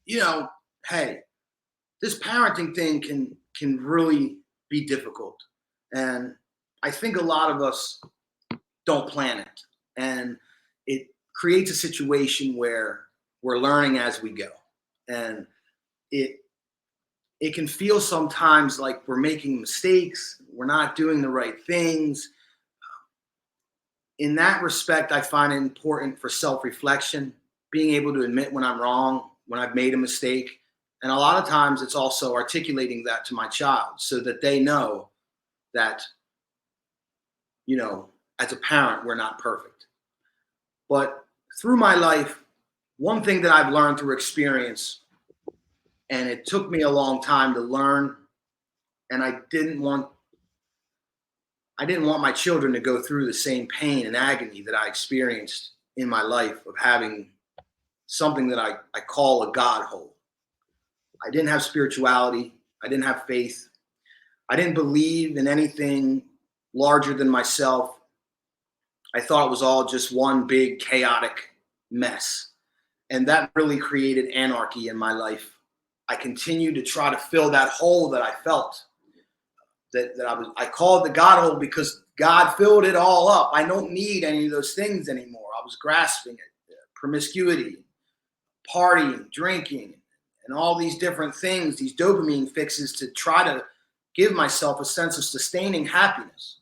you know, hey, this parenting thing can really be difficult. And I think a lot of us don't plan it. And it creates a situation where we're learning as we go. And it it can feel sometimes like we're making mistakes, we're not doing the right things. In that respect, I find it important for self-reflection, being able to admit when I'm wrong, when I've made a mistake. And a lot of times it's also articulating that to my child so that they know that, you know, as a parent, we're not perfect. But through my life, one thing that I've learned through experience, and it took me a long time to learn, and I didn't want my children to go through the same pain and agony that I experienced in my life of having something that I call a God hole. I didn't have spirituality. I didn't have faith. I didn't believe in anything larger than myself. I thought it was all just one big chaotic mess. And that really created anarchy in my life. I continued to try to fill that hole that I felt. I call it the God hole because God filled it all up. I don't need any of those things anymore. I was grasping at promiscuity, partying, drinking, and all these different things, these dopamine fixes to try to give myself a sense of sustaining happiness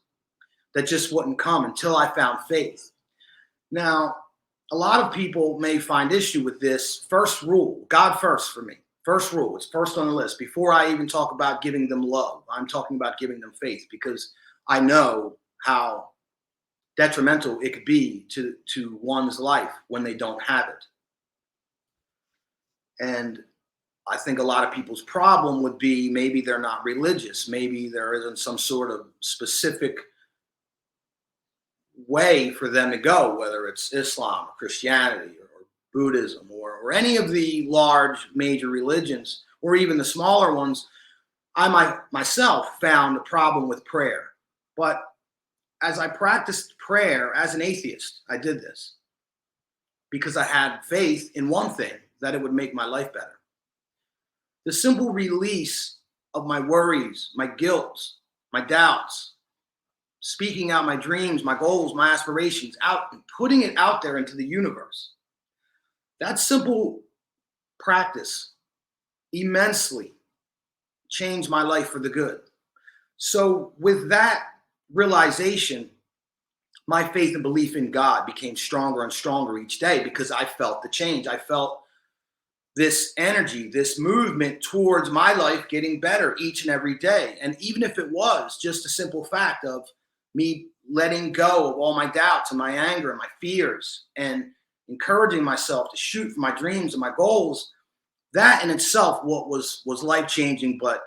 that just wouldn't come until I found faith. Now, a lot of people may find issue with this first rule, God first for me. First rule, it's first on the list. Before I even talk about giving them love, I'm talking about giving them faith because I know how detrimental it could be to one's life when they don't have it. And I think a lot of people's problem would be maybe they're not religious. Maybe there isn't some sort of specific way for them to go, whether it's Islam or Christianity or Buddhism or any of the large major religions or even the smaller ones. Myself found a problem with prayer. But as I practiced prayer as an atheist, I did this because I had faith in one thing that it would make my life better. The simple release of my worries, my guilt, my doubts, speaking out my dreams, my goals, my aspirations out and putting it out there into the universe. That simple practice immensely changed my life for the good. So, with that realization, my faith and belief in God became stronger and stronger each day because I felt the change. I felt this energy, this movement towards my life getting better each and every day. And even if it was just a simple fact of me letting go of all my doubts and my anger and my fears and encouraging myself to shoot for my dreams and my goals, that in itself what was life changing. But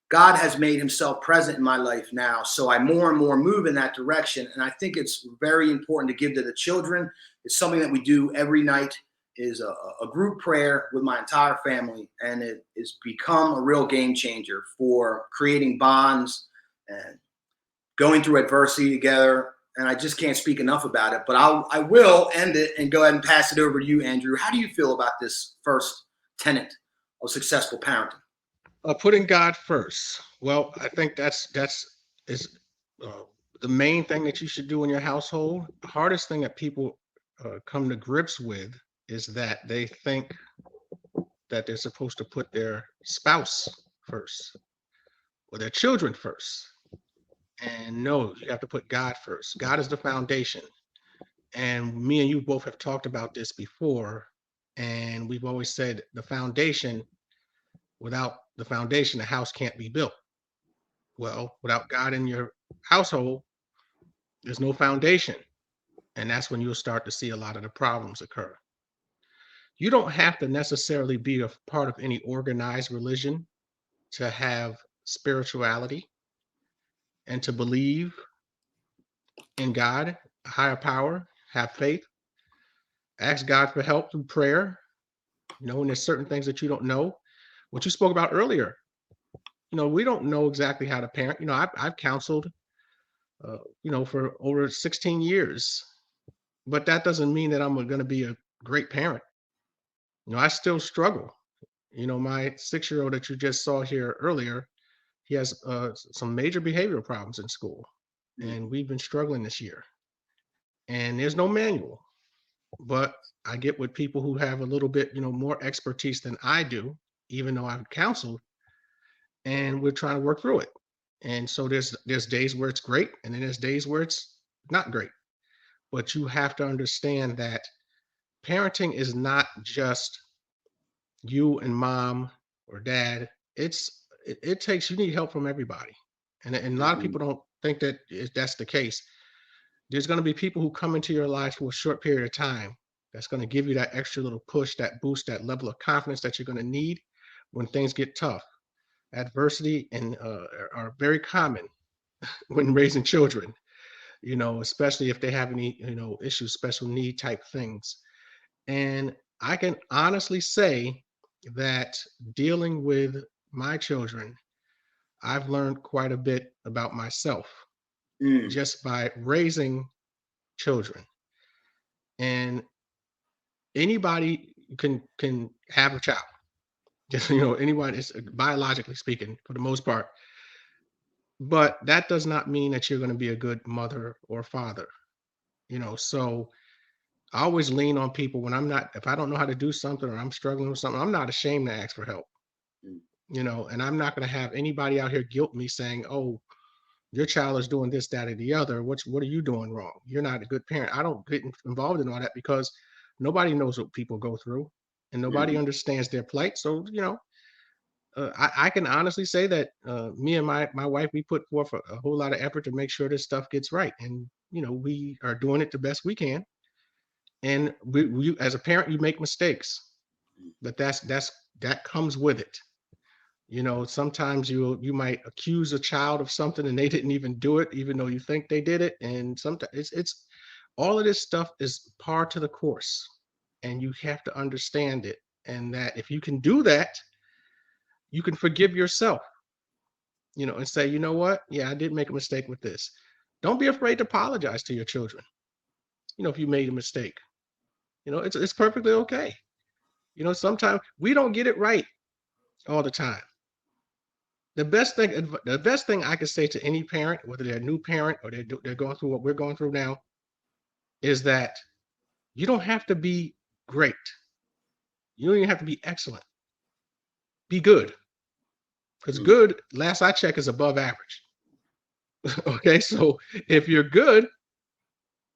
God has made himself present in my life now. So I more and more move in that direction. And I think it's very important to give to the children. It's something that we do every night is a group prayer with my entire family. And it has become a real game changer for creating bonds and going through adversity together. And I just can't speak enough about it, but I will end it and go ahead and pass it over to you, Andrew. How do you feel about this first tenet of successful parenting? Putting God first. Well, I think that's is uh, the main thing that you should do in your household. The hardest thing that people come to grips with is that they think that they're supposed to put their spouse first or their children first. And no, you have to put God first. God is the foundation. And me and you both have talked about this before. And we've always said the foundation, without the foundation, the house can't be built. Well, without God in your household, there's no foundation. And that's when you'll start to see a lot of the problems occur. You don't have to necessarily be a part of any organized religion to have spirituality and to believe in God, a higher power, have faith, ask God for help through prayer. And there's certain things that you don't know. What you spoke about earlier, we don't know exactly how to parent. I've counseled, for over 16 years, but that doesn't mean that I'm going to be a great parent. I still struggle. My 6-year-old that you just saw here earlier, he has some major behavioral problems in school, and we've been struggling this year. And there's no manual, but I get with people who have a little bit, more expertise than I do, even though I've counseled, and we're trying to work through it. And so there's days where it's great, and then there's days where it's not great. But you have to understand that parenting is not just you and mom or dad. It takes, you need help from everybody, and a lot of Mhm. people don't think that that's the case. There's going to be people who come into your life for a short period of time that's going to give you that extra little push, that boost, that level of confidence that you're going to need when things get tough. Adversity and are very common when raising children, especially if they have any, issues, special need type things. And I can honestly say that dealing with my children, I've learned quite a bit about myself Mm. just by raising children. And anybody can have a child. Just, anybody is biologically speaking, for the most part. But that does not mean that you're going to be a good mother or father. So I always lean on people when if I don't know how to do something or I'm struggling with something, I'm not ashamed to ask for help. Mm. And I'm not going to have anybody out here guilt me saying, "Oh, your child is doing this, that, or the other. What are you doing wrong? You're not a good parent." I don't get involved in all that because nobody knows what people go through and nobody Mhm. understands their plight. So, I can honestly say that me and my wife, we put forth a whole lot of effort to make sure this stuff gets right. And, we are doing it the best we can. And we as a parent, you make mistakes, but that comes with it. Sometimes you might accuse a child of something and they didn't even do it, even though you think they did it. And sometimes it's all of this stuff is par to the course, and you have to understand it. And that if you can do that, you can forgive yourself, and say, you know what? Yeah, I did make a mistake with this. Don't be afraid to apologize to your children. If you made a mistake, it's perfectly okay. Sometimes we don't get it right all the time. The best thing I could say to any parent, whether they're a new parent or they're going through what we're going through now, is that you don't have to be great. You don't even have to be excellent. Be good, because Mm. good, last I check, is above average. Okay, so if you're good,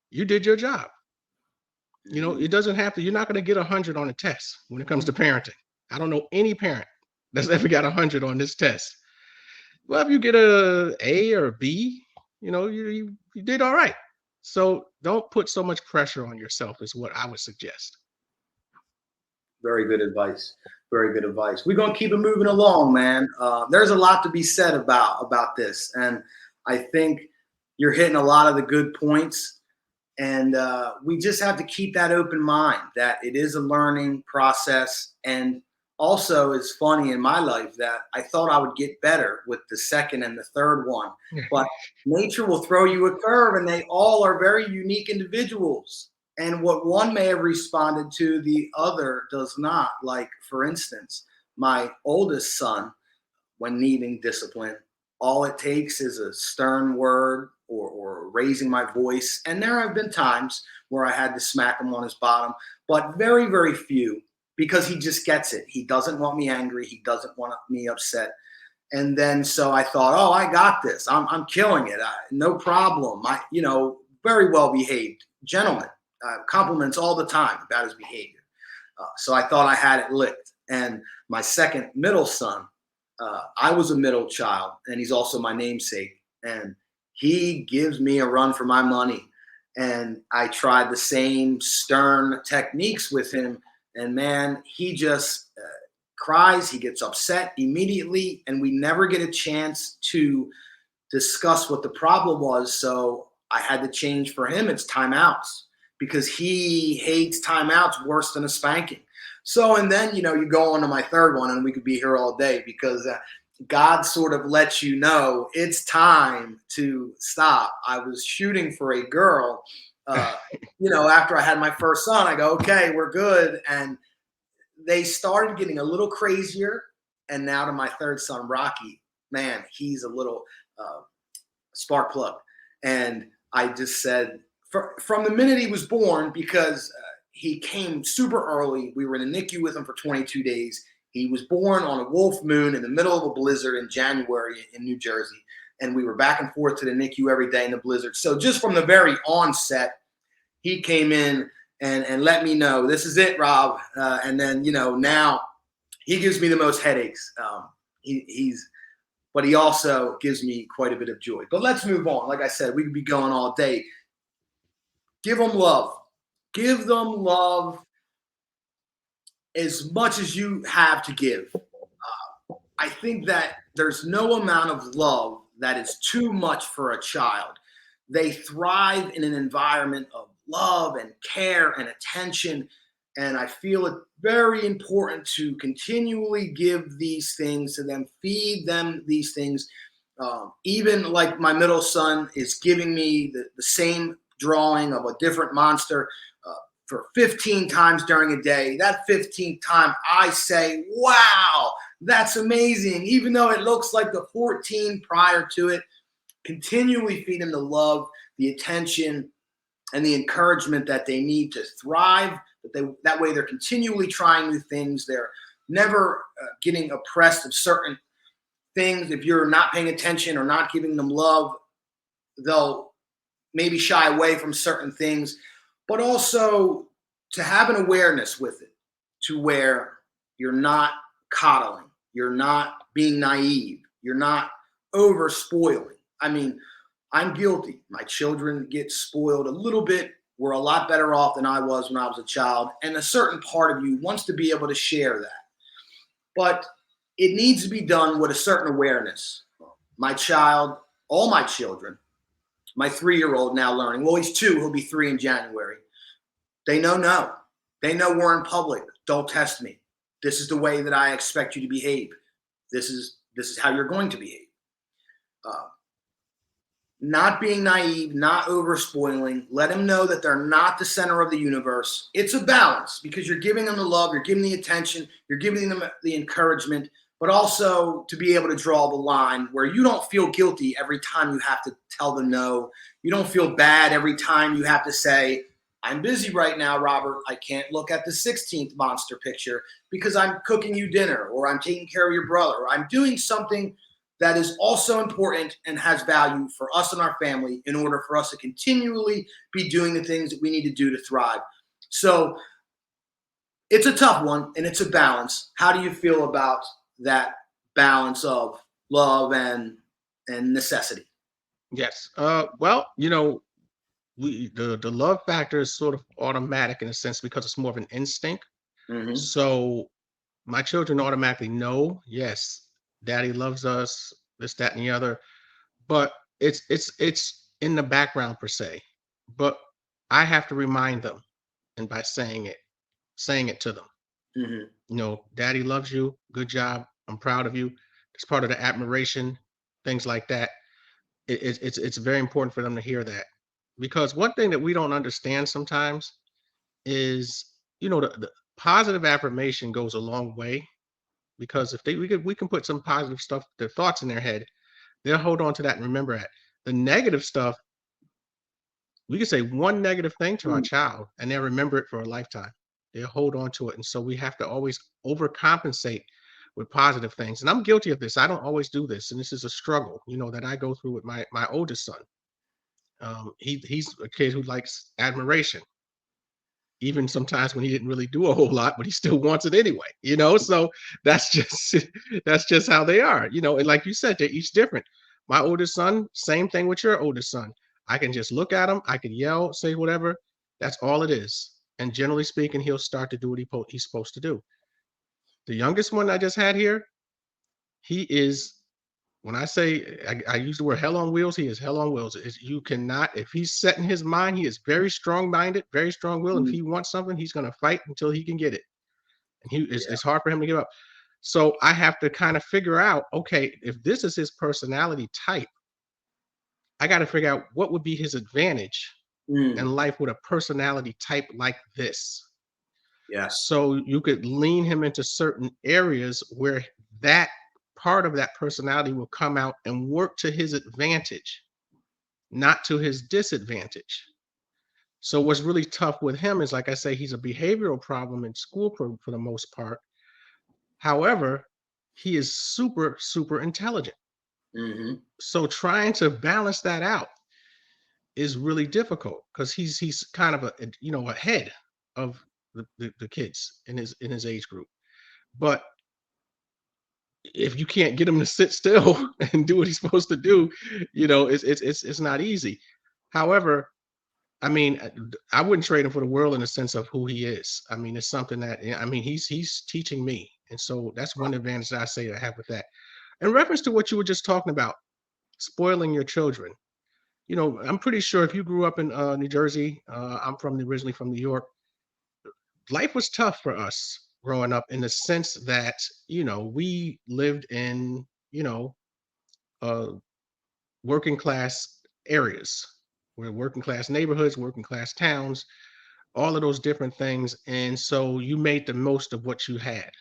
you did your job. Mhm. It doesn't have to. You're not going to get 100 on a test when it comes to parenting. I don't know any parent that's ever got 100 on this test. Well, if you get a A or a B, you did all right. So don't put so much pressure on yourself is what I would suggest. Very good advice. Very good advice. We're gonna keep it moving along, man. There's a lot to be said about this, and I think you're hitting a lot of the good points. And we just have to keep that open mind that it is a learning process. And also, it's funny in my life that I thought I would get better with the second and the third one, but nature will throw you a curve, and they all are very unique individuals. And what one may have responded to, the other does not. Like, for instance, my oldest son, when needing discipline, all it takes is a stern word or raising my voice. And there have been times where I had to smack him on his bottom, but very, very few, because he just gets it. He doesn't want me angry. He doesn't want me upset. And then so I thought, oh, I got this. I'm killing it. No problem. Very well behaved gentleman. Compliments all the time about his behavior. So I thought I had it licked. And my second middle son, I was a middle child, and he's also my namesake. And he gives me a run for my money. And I tried the same stern techniques with him. And man, he just cries, he gets upset immediately, and we never get a chance to discuss what the problem was. So I had to change for him. It's timeouts, because he hates timeouts worse than a spanking. So, and then, you go on to my third one, and we could be here all day, because God sort of lets you know it's time to stop. I was shooting for a girl. After I had my first son, I go, okay, we're good. And they started getting a little crazier. And now to my third son, Rocky, man, he's a little spark plug. And I just said, from the minute he was born, because he came super early, we were in the NICU with him for 22 days. He was born on a wolf moon in the middle of a blizzard in January in New Jersey. And we were back and forth to the NICU every day in the blizzard. So just from the very onset, he came in and let me know, this is it, Rob. And then, now he gives me the most headaches. But he also gives me quite a bit of joy. But let's move on. Like I said, we could be going all day. Give them love. Give them love as much as you have to give. I think that there's no amount of love that is too much for a child. They thrive in an environment of love and care and attention. And I feel it very important to continually give these things to them, feed them these things. Even like my middle son is giving me the same drawing of a different monster for 15 times during a day. That 15th time I say, wow, that's amazing. Even though it looks like the 14 prior to it, continually feed them the love, the attention, and the encouragement that they need to thrive. That way they're continually trying new things. They're never getting oppressed of certain things. If you're not paying attention or not giving them love, they'll maybe shy away from certain things, but also to have an awareness with it, to where you're not coddling, you're not being naive, you're not over spoiling. I mean, I'm guilty. My children get spoiled a little bit. We're a lot better off than I was when I was a child. And a certain part of you wants to be able to share that. But it needs to be done with a certain awareness. My child, all my children, my 3-year-old now learning, well, he's 2, he'll be 3 in January. They know no. They know we're in public. Don't test me. This is the way that I expect you to behave. This is how you're going to behave. Not being naive, not over spoiling. Let them know that they're not the center of the universe. It's a balance because you're giving them the love, you're giving the attention, you're giving them the encouragement, but also to be able to draw the line where you don't feel guilty every time you have to tell them no. You don't feel bad every time you have to say, I'm busy right now, Robert. I can't look at the 16th monster picture because I'm cooking you dinner, or I'm taking care of your brother, or I'm doing something that is also important and has value for us and our family in order for us to continually be doing the things that we need to do to thrive. So it's a tough one and it's a balance. How do you feel about that balance of love and necessity? Yes. Well, the love factor is sort of automatic in a sense because it's more of an instinct. Mm-hmm. So my children automatically know, yes, daddy loves us, this, that, and the other. But it's in the background per se. But I have to remind them, and by saying it to them. Mm-hmm. Daddy loves you. Good job. I'm proud of you. It's part of the admiration, things like that. It's very important for them to hear that. Because one thing that we don't understand sometimes is, the positive affirmation goes a long way. Because if we can put some positive stuff, their thoughts in their head, they'll hold on to that and remember that. The negative stuff, we can say one negative thing to our child and they'll remember it for a lifetime. They'll hold on to it. And so we have to always overcompensate with positive things. And I'm guilty of this. I don't always do this. And this is a struggle, that I go through with my oldest son. He's a kid who likes admiration, even sometimes when he didn't really do a whole lot, but he still wants it anyway, so that's just how they are, and like you said, they're each different. My oldest son, same thing with your oldest son. I can just look at him, I can yell, say whatever, that's all it is. And generally speaking, he'll start to do what he's supposed to do. The youngest one I just had here, he is, when I say, I use the word hell on wheels, he is hell on wheels. You cannot, if he's set in his mind, he is very strong-minded, very strong-willed. And if he wants something, he's going to fight until he can get it. And it's hard for him to give up. So I have to kind of figure out, okay, if this is his personality type, I got to figure out what would be his advantage in life with a personality type like this. Yes. So you could lean him into certain areas where that part of that personality will come out and work to his advantage, not to his disadvantage. So what's really tough with him is, like I say, he's a behavioral problem in school for the most part. However, he is super, super intelligent. Hmm. So trying to balance that out is really difficult because he's kind of ahead of the kids in his age group. But if you can't get him to sit still and do what he's supposed to do, it's not easy. However, I mean, I wouldn't trade him for the world in the sense of who he is. I mean, it's something that I mean, he's teaching me, and so that's one advantage that I say I have with that. In reference to what you were just talking about, spoiling your children. I'm pretty sure if you grew up in New Jersey, I'm originally from New York. Life was tough for us growing up in the sense that we lived in uh, working class areas, we're working class neighborhoods, working class towns, all of those different things. And so you made the most of what you had.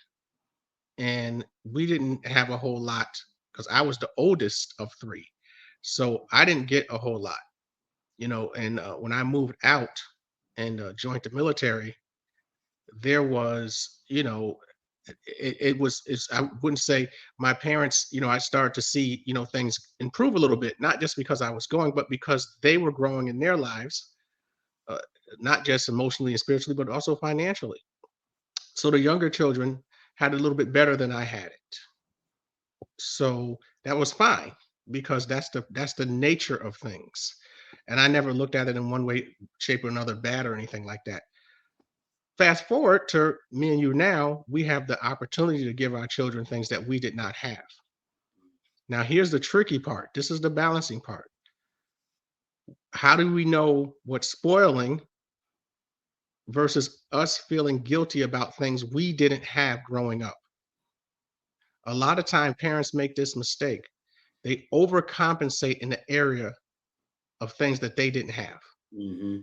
And we didn't have a whole lot because I was the oldest of three. So I didn't get a whole lot, and when I moved out and joined the military, there was, I wouldn't say my parents, I started to see, things improve a little bit, not just because I was going, but because they were growing in their lives, uh, not just emotionally and spiritually, but also financially. So the younger children had a little bit better than I had it. So that was fine because that's the nature of things. And I never looked at it in one way, shape, or another, bad or anything like that. Fast forward to me and you now, we have the opportunity to give our children things that we did not have. Now, here's the tricky part. This is the balancing part. How do we know what's spoiling versus us feeling guilty about things we didn't have growing up? A lot of time parents make this mistake. They overcompensate in the area of things that they didn't have. Hmm.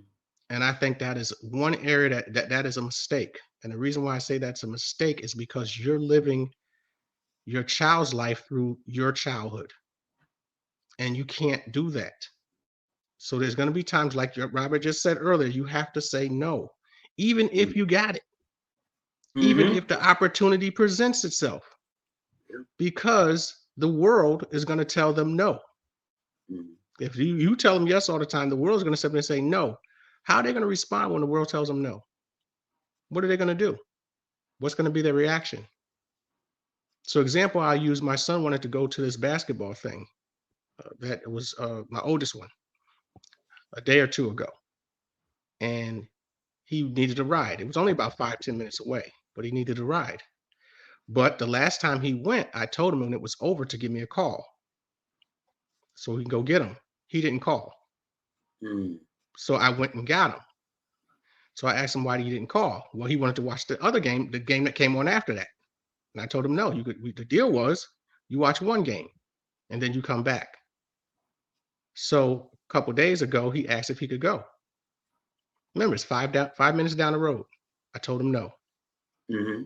And I think that is one area that is a mistake. And the reason why I say that's a mistake is because you're living your child's life through your childhood, and you can't do that. So there's going to be times, like Robert just said earlier, you have to say no, even if you got it, even Hmm. if the opportunity presents itself, because the world is going to tell them no. If you tell them yes all the time, the world's going to sit there and say no. How are they going to respond when the world tells them no? What are they going to do? What's going to be their reaction? So, example, I use, my son wanted to go to this basketball thing. That was my oldest one, a day or two ago, and he needed a ride. It was only about 5-10 minutes away, but he needed a ride. But the last time he went, I told him when it was over to give me a call so we can go get him. He didn't call, Hmm. so I went and got him. So I asked him why he didn't call. Well, he wanted to watch the other game, the game that came on after that. And I told him no. The deal was you watch one game and then you come back. So a couple days ago, he asked if he could go. Remember, it's 5 minutes down the road. I told him no. Hmm.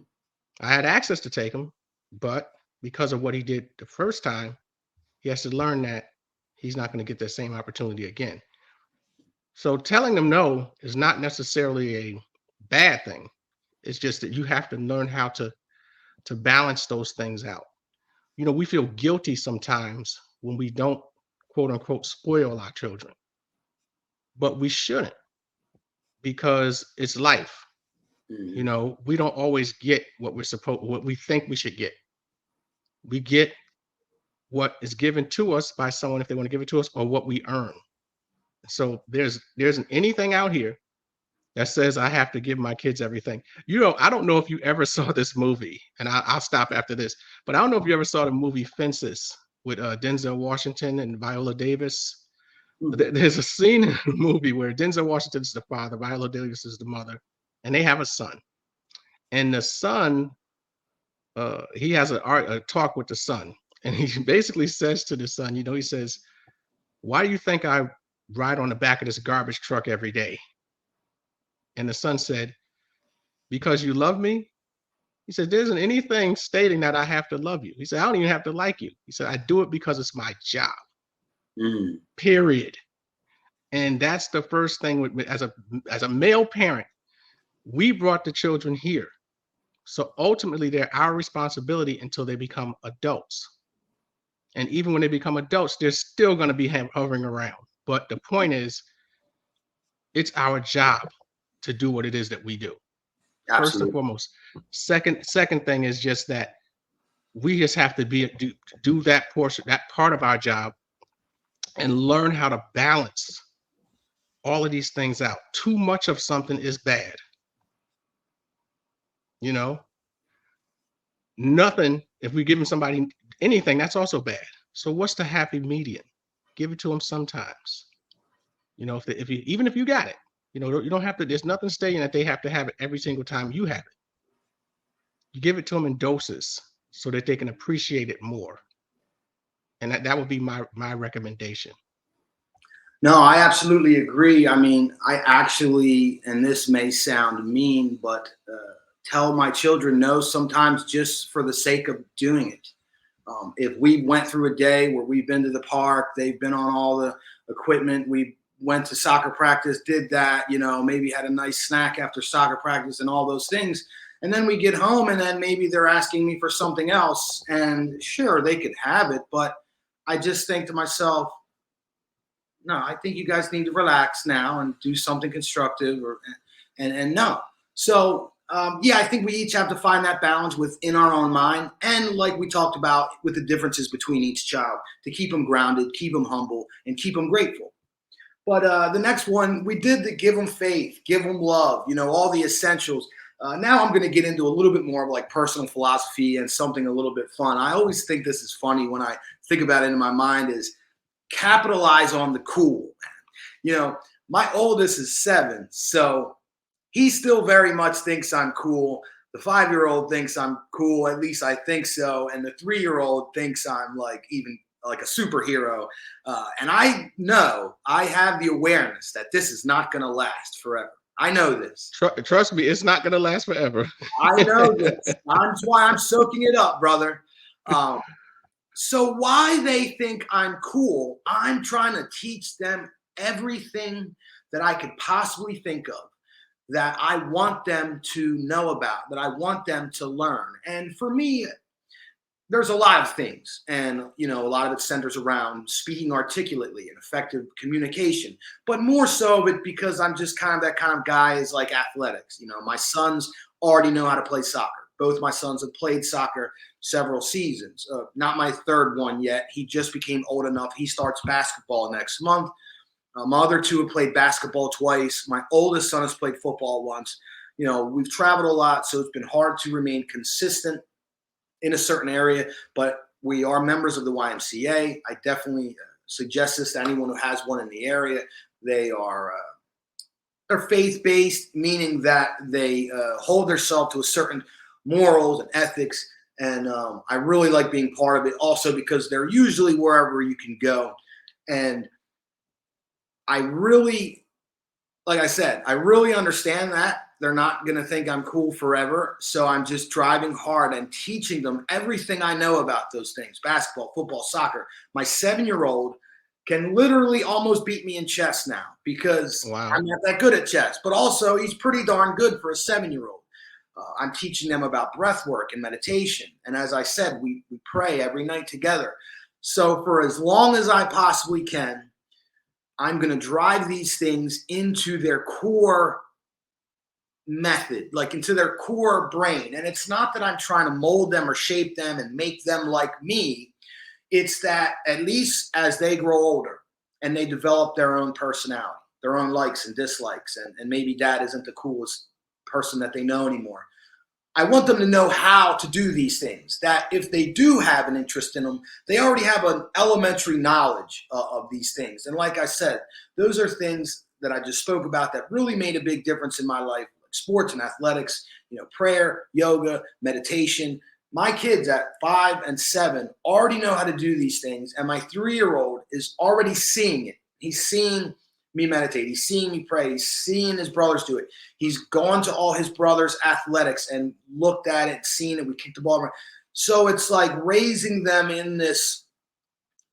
I had access to take him, but because of what he did the first time, he has to learn that he's not going to get that same opportunity again. So telling them no is not necessarily a bad thing. It's just that you have to learn how to balance those things out. We feel guilty sometimes when we don't, quote unquote, spoil our children, but we shouldn't, because it's life. Hmm. We don't always get what we think we should get. We get what is given to us by someone if they want to give it to us, or what we earn. So there's anything out here that says I have to give my kids everything. I don't know if you ever saw this movie, and I'll stop after this, but I don't know if you ever saw the movie Fences with Denzel Washington and Viola Davis. There's a scene in the movie where Denzel Washington is the father, Viola Davis is the mother, and they have a son. And the son, he has a talk with the son, and he basically says to the son, he says, "Why do you think I ride on the back of this garbage truck every day?" And the son said, because you love me? He said, there isn't anything stating that I have to love you. He said, I don't even have to like you. He said, I do it because it's my job, period. And that's the first thing as a male parent, we brought the children here. So ultimately, they're our responsibility until they become adults. And even when they become adults, they're still going to be hovering around. But the point is, it's our job to do what it is that we do. Absolutely. First and foremost. Second thing is just that we just have to do that portion, that part of our job, and learn how to balance all of these things out. Too much of something is bad. You know, nothing, if we give somebody anything, that's also bad. So what's the happy median? Give it to them sometimes. You know, even if you got it, you know, you don't have to, there's nothing stating that they have to have it every single time you have it. You give it to them in doses so that they can appreciate it more. And that would be my recommendation. No, I absolutely agree. I mean, I actually, and this may sound mean, but tell my children no sometimes just for the sake of doing it. If we went through a day where we've been to the park, they've been on all the equipment, we went to soccer practice, did that, you know, maybe had a nice snack after soccer practice and all those things. And then we get home and then maybe they're asking me for something else. And sure, they could have it. But I just think to myself, no, I think you guys need to relax now and do something constructive and no. So yeah, I think we each have to find that balance within our own mind. And like we talked about with the differences between each child to keep them grounded, keep them humble, and keep them grateful. But the next one, we did the give them faith, give them love, you know, all the essentials. Now I'm going to get into a little bit more of like personal philosophy and something a little bit fun. I always think this is funny when I think about it in my mind is capitalize on the cool. You know, my oldest is 7, so he still very much thinks I'm cool. The 5-year-old thinks I'm cool, at least I think so. And the 3-year-old thinks I'm like even like a superhero. And I know I have the awareness that this is not going to last forever. I know this. Trust me, it's not going to last forever. I know this. That's why I'm soaking it up, brother. So why they think I'm cool, I'm trying to teach them everything that I could possibly think of that I want them to know about, that I want them to learn. And for me, there's a lot of things. And, you know, a lot of it centers around speaking articulately and effective communication, but more so of it because I'm just kind of that kind of guy is like athletics. You know, my sons already know how to play soccer. Both my sons have played soccer several seasons. Not my third one yet. He just became old enough. He starts basketball next month. My other 2 have played basketball twice. My oldest son has played football once. You know, we've traveled a lot, so it's been hard to remain consistent in a certain area, but we are members of the YMCA. I definitely suggest this to anyone who has one in the area. They are they're faith-based, meaning that they hold themselves to a certain morals and ethics. And I really like being part of it also because they're usually wherever you can go. And I really, like I said, I really understand that. They're not going to think I'm cool forever. So I'm just driving hard and teaching them everything I know about those things. Basketball, football, soccer. My 7-year-old can literally almost beat me in chess now because I'm not that good at chess. But also he's pretty darn good for a 7-year-old. I'm teaching them about breath work and meditation. And as I said, we pray every night together. So for as long as I possibly can, I'm going to drive these things into their core method, like into their core brain. And it's not that I'm trying to mold them or shape them and make them like me. It's that at least as they grow older and they develop their own personality, their own likes and dislikes, and maybe dad isn't the coolest person that they know anymore. I want them to know how to do these things, that if they do have an interest in them, they already have an elementary knowledge of these things. And like I said, those are things that I just spoke about that really made a big difference in my life, like sports and athletics, you know, prayer, yoga, meditation. My kids at 5 and 7 already know how to do these things. And my 3-year-old is already seeing it. He's seeing me meditate. He's seeing me pray. He's seeing his brothers do it. He's gone to all his brothers' athletics and looked at it, seen it. We kicked the ball around. So it's like raising them in this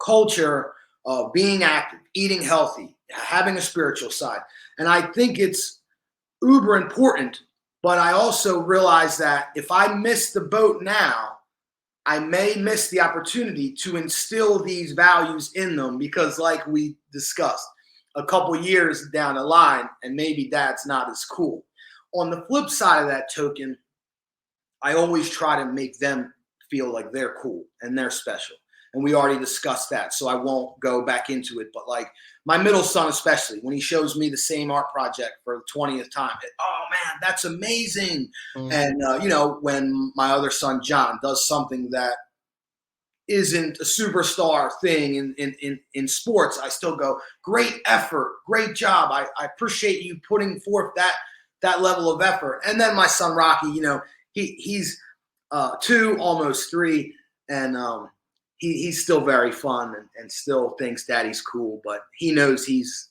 culture of being active, eating healthy, having a spiritual side. And I think it's uber important. But I also realize that if I miss the boat now, I may miss the opportunity to instill these values in them because, like we discussed, a couple years down the line, and maybe dad's not as cool. On the flip side of that token, I always try to make them feel like they're cool and they're special. And we already discussed that, so I won't go back into it. But like my middle son, especially when he shows me the same art project for the 20th time, oh man, that's amazing. Mhm. And when my other son John does something that isn't a superstar thing in sports, I still go, great effort, great job. I appreciate you putting forth that level of effort. And then my son Rocky, he's 2, almost 3, and he's still very fun and still thinks daddy's cool, but he knows he's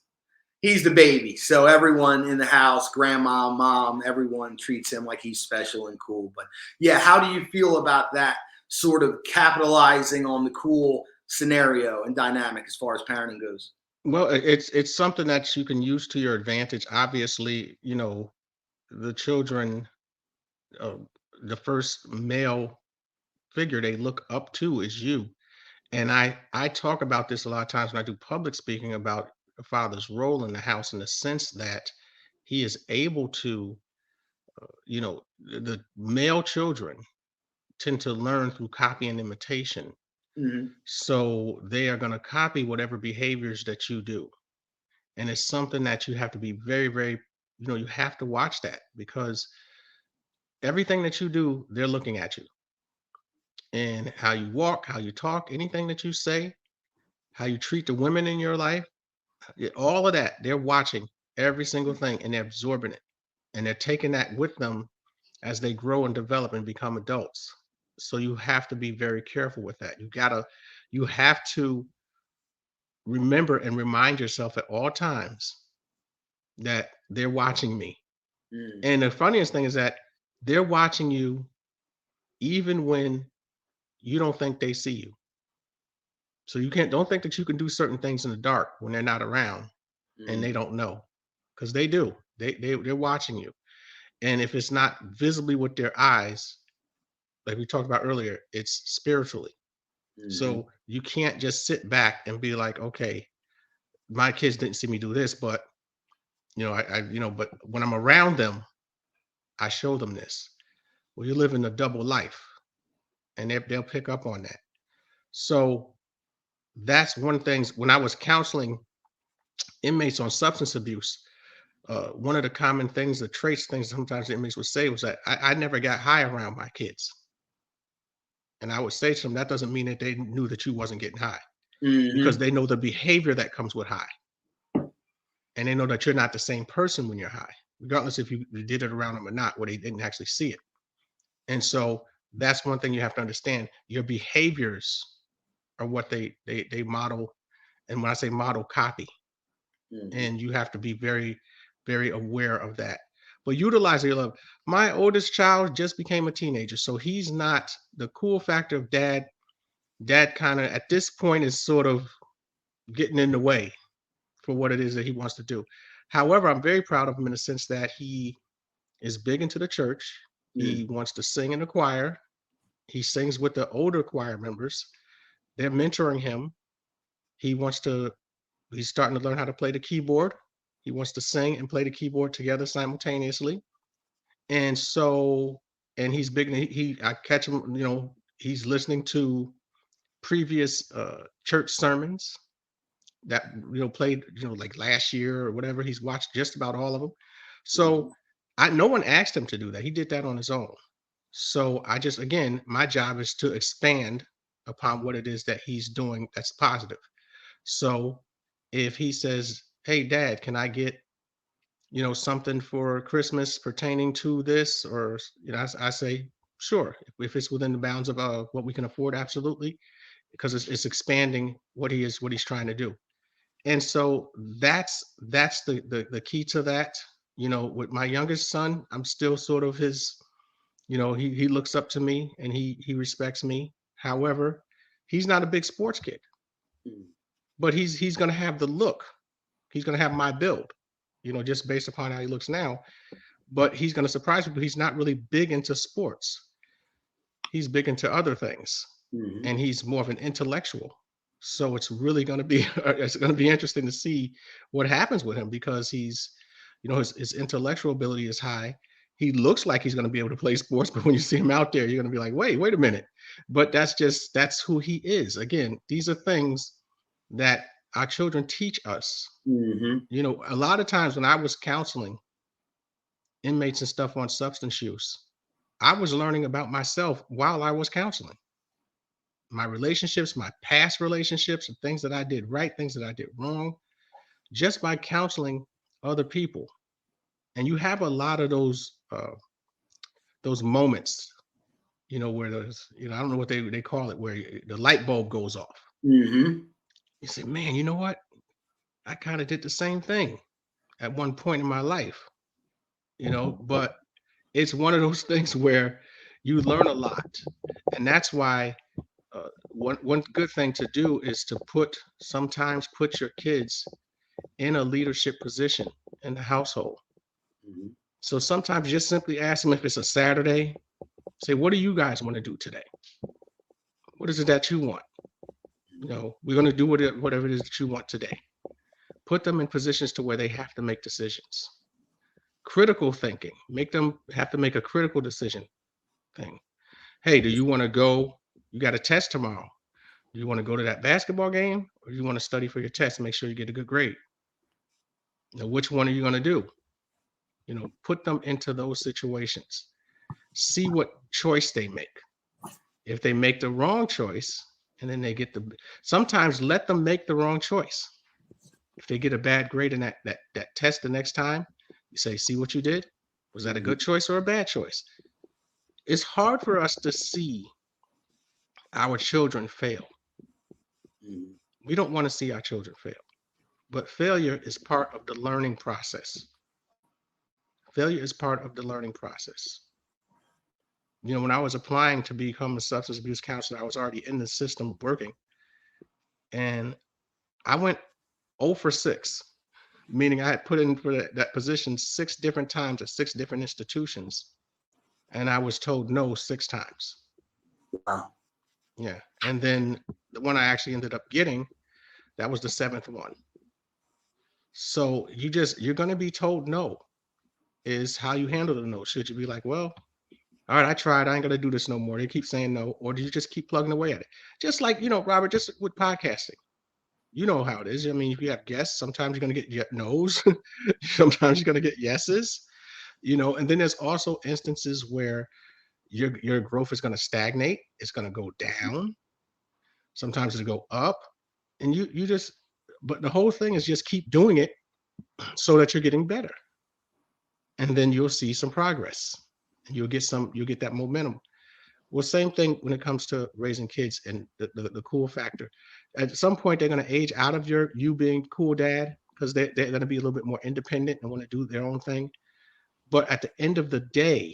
the baby. So everyone in the house, grandma, mom, everyone treats him like he's special and cool. But yeah, how do you feel about that sort of capitalizing on the cool scenario and dynamic as far as parenting goes? Well, it's something that you can use to your advantage. Obviously, the children, uh, the first male figure they look up to is you. And I talk about this a lot of times when I do public speaking about a father's role in the house, in the sense that he is able to, the male children tend to learn through copy and imitation. Mm-hmm. So they are going to copy whatever behaviors that you do. And it's something that you have to be very, very, you have to watch that, because everything that you do, they're looking at you, and how you walk, how you talk, anything that you say, how you treat the women in your life, all of that, they're watching every single thing, and they're absorbing it, and they're taking that with them as they grow and develop and become adults. So you have to be very careful with that. You have to remember and remind yourself at all times that they're watching me. Mm. And the funniest thing is that they're watching you even when you don't think they see you. So don't think that you can do certain things in the dark when they're not around and they Mm. don't know, because they do. They're watching you. And if it's not visibly with their eyes, like we talked about earlier, it's spiritually. Mm-hmm. So you can't just sit back and be like, okay, my kids didn't see me do this, but but when I'm around them, I show them this. Well, you're living a double life, and they'll pick up on that. So that's one thing. When I was counseling inmates on substance abuse, one of the common things, the traits, things sometimes the inmates would say was that I never got high around my kids. And I would say to them, that doesn't mean that they knew that you wasn't getting high, because Mm-hmm. they know the behavior that comes with high. And they know that you're not the same person when you're high, regardless if you did it around them or not, where they didn't actually see it. And so that's one thing you have to understand. Your behaviors are what they model. And when I say model, copy. Mm-hmm. And you have to be very, very aware of that. But utilize your love. My oldest child just became a teenager, so he's not the cool factor of dad. Dad kind of at this point is sort of getting in the way for what it is that he wants to do. However, I'm very proud of him in the sense that he is big into the church. He Mm. wants to sing in the choir. He sings with the older choir members. They're mentoring him. He wants to, he's starting to learn how to play the keyboard. He wants to sing and play the keyboard together simultaneously. And so, and he's big, I catch him, he's listening to previous church sermons that, played, like last year or whatever. He's watched just about all of them. Mm-hmm. So no one asked him to do that. He did that on his own. So again, my job is to expand upon what it is that he's doing that's positive. So if he says, "Hey, Dad, can I get something for Christmas pertaining to this?" Or I say, "Sure, if it's within the bounds of what we can afford, absolutely," because it's expanding what he's trying to do. And so that's the key to that. You know, with my youngest son, I'm still sort of his, you know, he looks up to me and he respects me. However, he's not a big sports kid, Mm. but he's gonna have the look. He's gonna have my build, you know, just based upon how he looks now. But he's gonna surprise people. He's not really big into sports. He's big into other things, Mhm. and he's more of an intellectual. So it's really going to be it's going to be interesting to see what happens with him because he's, you know, his intellectual ability is high. He looks like he's going to be able to play sports, but when you see him out there, you're going to be like, wait a minute. But that's who he is. Again, these are things that our children teach us. Mhm. You know, a lot of times when I was counseling inmates and stuff on substance use, I was learning about myself while I was counseling. My relationships, my past relationships, and things that I did right, things that I did wrong, just by counseling other people. And you have a lot of those moments, you know, where there's, you know, I don't know what they call it, where the light bulb goes off. Mhm. You say, man, you know what? I kind of did the same thing at one point in my life, you know, but it's one of those things where you learn a lot. And that's why one good thing to do is to sometimes put your kids in a leadership position in the household. Mhm. So sometimes just simply ask them if it's a Saturday, say, what do you guys want to do today? What is it that you want? You know, we're going to do whatever it is that you want today. Put them in positions to where they have to make decisions. Critical thinking, make them have to make a critical decision thing. Hey, do you want to go? You got a test tomorrow. Do you want to go to that basketball game or do you want to study for your test and make sure you get a good grade? Now, which one are you going to do? You know, put them into those situations. See what choice they make. If they make the wrong choice, and then they get sometimes let them make the wrong choice. If they get a bad grade in that test the next time, you say, see what you did? Was that a Mhm. good choice or a bad choice? It's hard for us to see our children fail. Mhm. We don't want to see our children fail, but failure is part of the learning process. Failure is part of the learning process. You know, when I was applying to become a substance abuse counselor, I was already in the system working, and I went 0 for 6, meaning I had put in for that position 6 different times at 6 different institutions, and I was told no 6 times. Wow. Yeah. And then the one I actually ended up getting, that was the 7th one. So you're going to be told no is how you handle the no. Should you be like, well, all right, I tried. I ain't gonna do this no more. They keep saying no, or do you just keep plugging away at it? Just like, you know, Robert, just with podcasting, you know how it is. I mean, if you have guests, sometimes you're gonna get no's, sometimes you're gonna get yeses, you know. And then there's also instances where your growth is gonna stagnate. It's gonna go down. Sometimes it'll go up, and you just. But the whole thing is just keep doing it so that you're getting better, and then you'll see some progress, and you'll get that momentum. Well, same thing when it comes to raising kids and the cool factor. At some point, they're going to age out of you being cool dad because they're going to be a little bit more independent and want to do their own thing. But at the end of the day,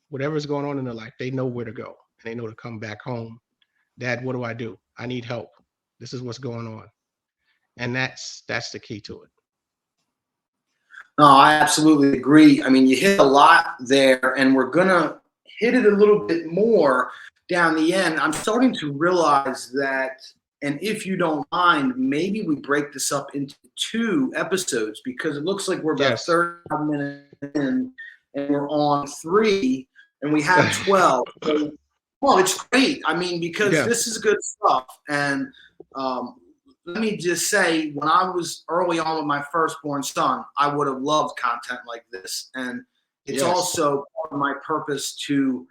whatever's going on in their life, they know where to go and they know to come back home. Dad, what do I do? I need help. This is what's going on, and that's the key to it. No, I absolutely agree. I mean, you hit a lot there, and we're gonna hit it a little bit more down the end. I'm starting to realize that, and if you don't mind, maybe we break this up into 2 episodes because it looks like we're about Yes. 30 minutes in, and we're on 3, and we have 12. So, well, it's great. I mean, because Yeah. this is good stuff, and um, let me just say, when I was early on with my firstborn son, I would have loved content like this, and it's Yes. also part of my purpose to,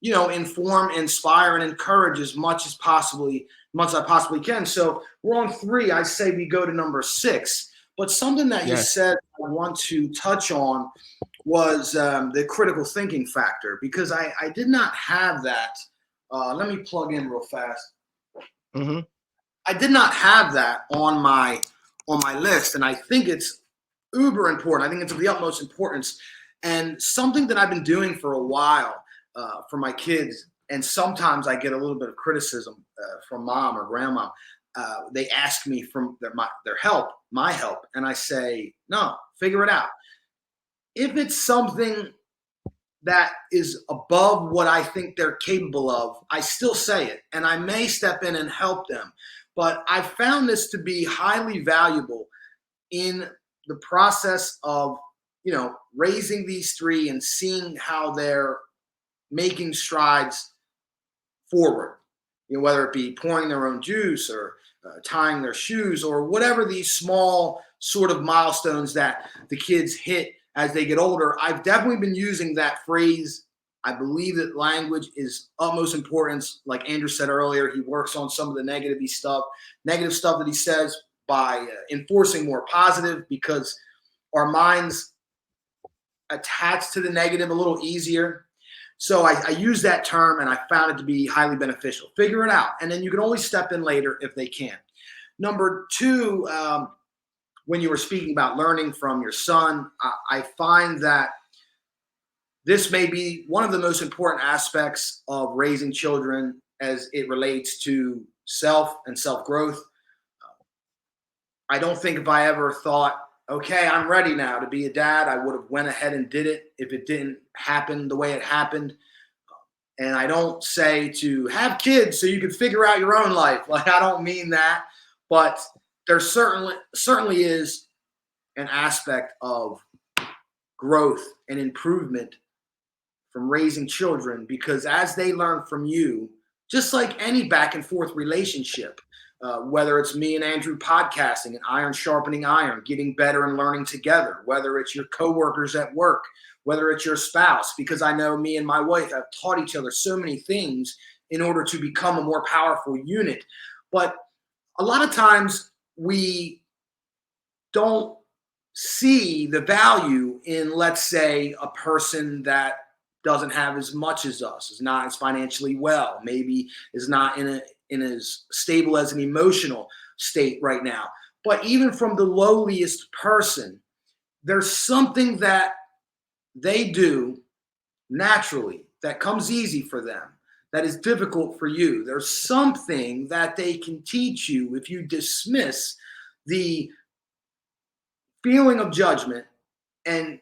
inform, inspire, and encourage much as I possibly can. So we're on 3. I say we go to number 6. But something that you Yes. said I want to touch on was the critical thinking factor because I did not have that. Let me plug in real fast. Hmm. I did not have that on my list, and I think it's uber important. I think it's of the utmost importance, and something that I've been doing for a while for my kids. And sometimes I get a little bit of criticism from mom or grandma. They ask me from their help, my help, and I say, no, figure it out. If it's something that is above what I think they're capable of, I still say it, and I may step in and help them. But I found this to be highly valuable in the process of, raising these three and seeing how they're making strides forward. Whether it be pouring their own juice or tying their shoes or whatever these small sort of milestones that the kids hit as they get older. I've definitely been using that phrase. I believe that language is utmost importance. Like Andrew said earlier, he works on some of the negative stuff that he says by enforcing more positive, because our minds attach to the negative a little easier. So I use that term, and I found it to be highly beneficial. Figure it out, and then you can always step in later if they can. Number two, when you were speaking about learning from your son, I find that this may be one of the most important aspects of raising children as it relates to self and self-growth. I don't think if I ever thought, okay, I'm ready now to be a dad, I would have went ahead and did it if it didn't happen the way it happened. And I don't say to have kids so you can figure out your own life. Like, I don't mean that, but there certainly is an aspect of growth and improvement from raising children, because as they learn from you, just like any back and forth relationship, whether it's me and Andrew podcasting and iron sharpening iron, getting better and learning together, whether it's your coworkers at work, whether it's your spouse, because I know me and my wife have taught each other so many things in order to become a more powerful unit. But a lot of times we don't see the value in, let's say, a person that doesn't have as much as us, is not as financially well, maybe is not in as stable as an emotional state right now. But even from the lowliest person, there's something that they do naturally that comes easy for them, that is difficult for you. There's something that they can teach you if you dismiss the feeling of judgment and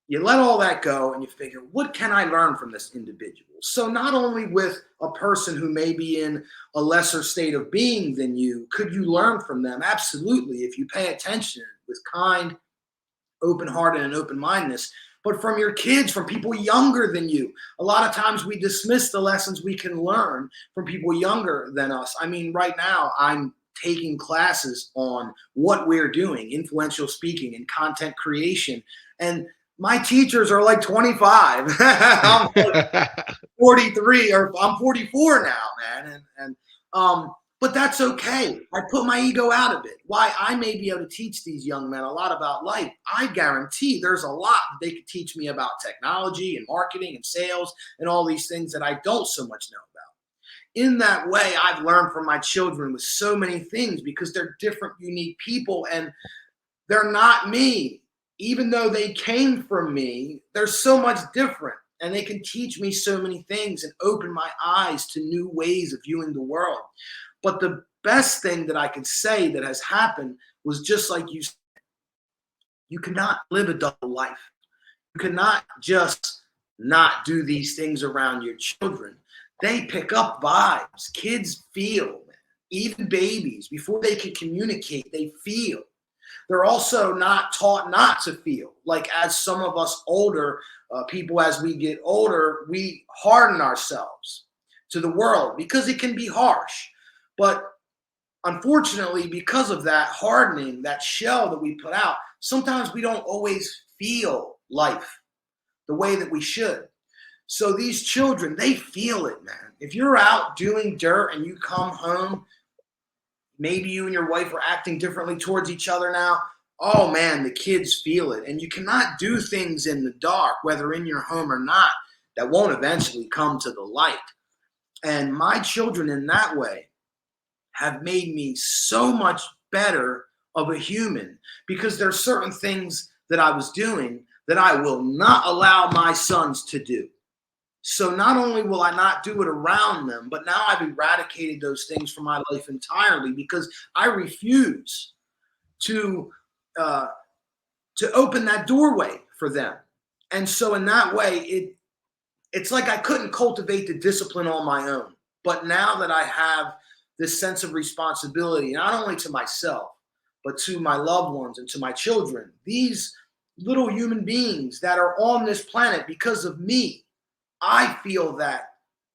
you let all that go and you figure, what can I learn from this individual? So not only with a person who may be in a lesser state of being than you, could you learn from them? Absolutely, if you pay attention with kind, open-hearted, and open-mindedness. But from your kids, from people younger than you, a lot of times we dismiss the lessons we can learn from people younger than us. I mean, right now, I'm taking classes on what we're doing, influential speaking and content creation. And my teachers are like 25. I'm like 43, or I'm 44 now, man. But that's okay. I put my ego out of it. Why? I may be able to teach these young men a lot about life. I guarantee there's a lot that they could teach me about technology and marketing and sales and all these things that I don't so much know about. In that way, I've learned from my children with so many things, because they're different, unique people, and they're not me. Even though they came from me, they're so much different, and they can teach me so many things and open my eyes to new ways of viewing the world. But the best thing that I could say that has happened was just like you said, you cannot live a double life. You cannot just not do these things around your children. They pick up vibes. Kids feel, man. Even babies, before they can communicate, they feel. They're also not taught not to feel. Like, as some of us older people, as we get older, we harden ourselves to the world because it can be harsh. But unfortunately, because of that hardening, that shell that we put out, sometimes we don't always feel life the way that we should. So these children, they feel it, man. If you're out doing dirt and you come home, maybe you and your wife are acting differently towards each other now. Oh man, the kids feel it. And you cannot do things in the dark, whether in your home or not, that won't eventually come to the light. And my children in that way have made me so much better of a human, because there's certain things that I was doing that I will not allow my sons to do. So not only will I not do it around them, but now I've eradicated those things from my life entirely, because I refuse to uh, to open that doorway for them. And so in that way, it's like I couldn't cultivate the discipline on my own. But now that I have this sense of responsibility, not only to myself, but to my loved ones and to my children, these little human beings that are on this planet because of me, I feel that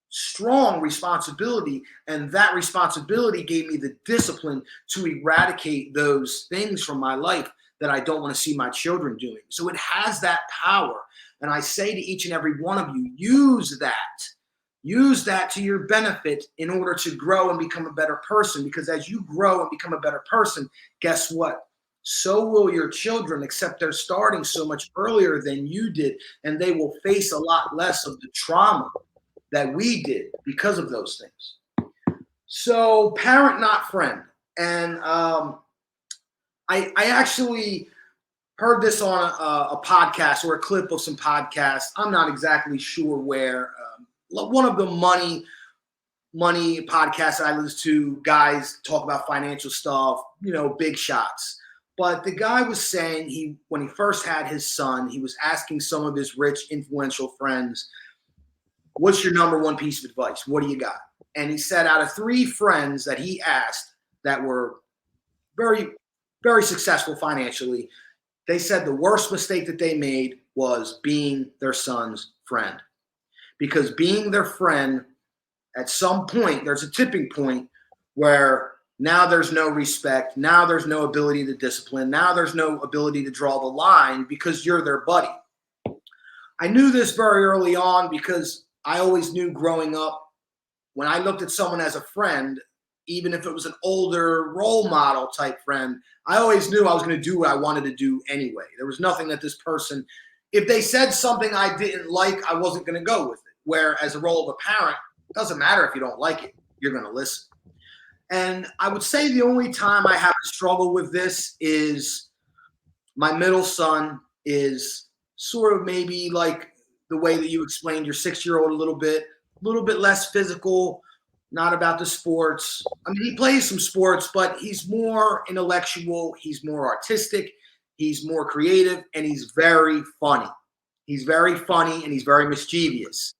strong responsibility. And that responsibility gave me the discipline to eradicate those things from my life that I don't want to see my children doing. So it has that power. And I say to each and every one of you, use that. Use that to your benefit in order to grow and become a better person. Because as you grow and become a better person, guess what? So will your children, except they're starting so much earlier than you did, and they will face a lot less of the trauma that we did because of those things. So, parent, not friend. And I actually heard this on a podcast, or a clip of some podcasts. I'm not exactly sure where. One of the money podcasts I listen to, guys talk about financial stuff, big shots. But the guy was saying, when he first had his son, he was asking some of his rich, influential friends, what's your number one piece of advice? What do you got? And he said, out of 3 friends that he asked that were very, very successful financially, they said the worst mistake that they made was being their son's friend. Because being their friend, at some point, there's a tipping point where now there's no respect. Now there's no ability to discipline. Now there's no ability to draw the line because you're their buddy. I knew this very early on because I always knew growing up, when I looked at someone as a friend, even if it was an older role model type friend, I always knew I was going to do what I wanted to do anyway. There was nothing that this person, if they said something I didn't like, I wasn't going to go with it. Whereas the role of a parent, it doesn't matter if you don't like it, you're going to listen. And I would say the only time I have to struggle with this is my middle son is sort of maybe like the way that you explained your 6-year-old a little bit less physical, not about the sports. I mean, he plays some sports, but he's more intellectual. He's more artistic. He's more creative, and he's very funny. He's very funny, and he's very mischievous.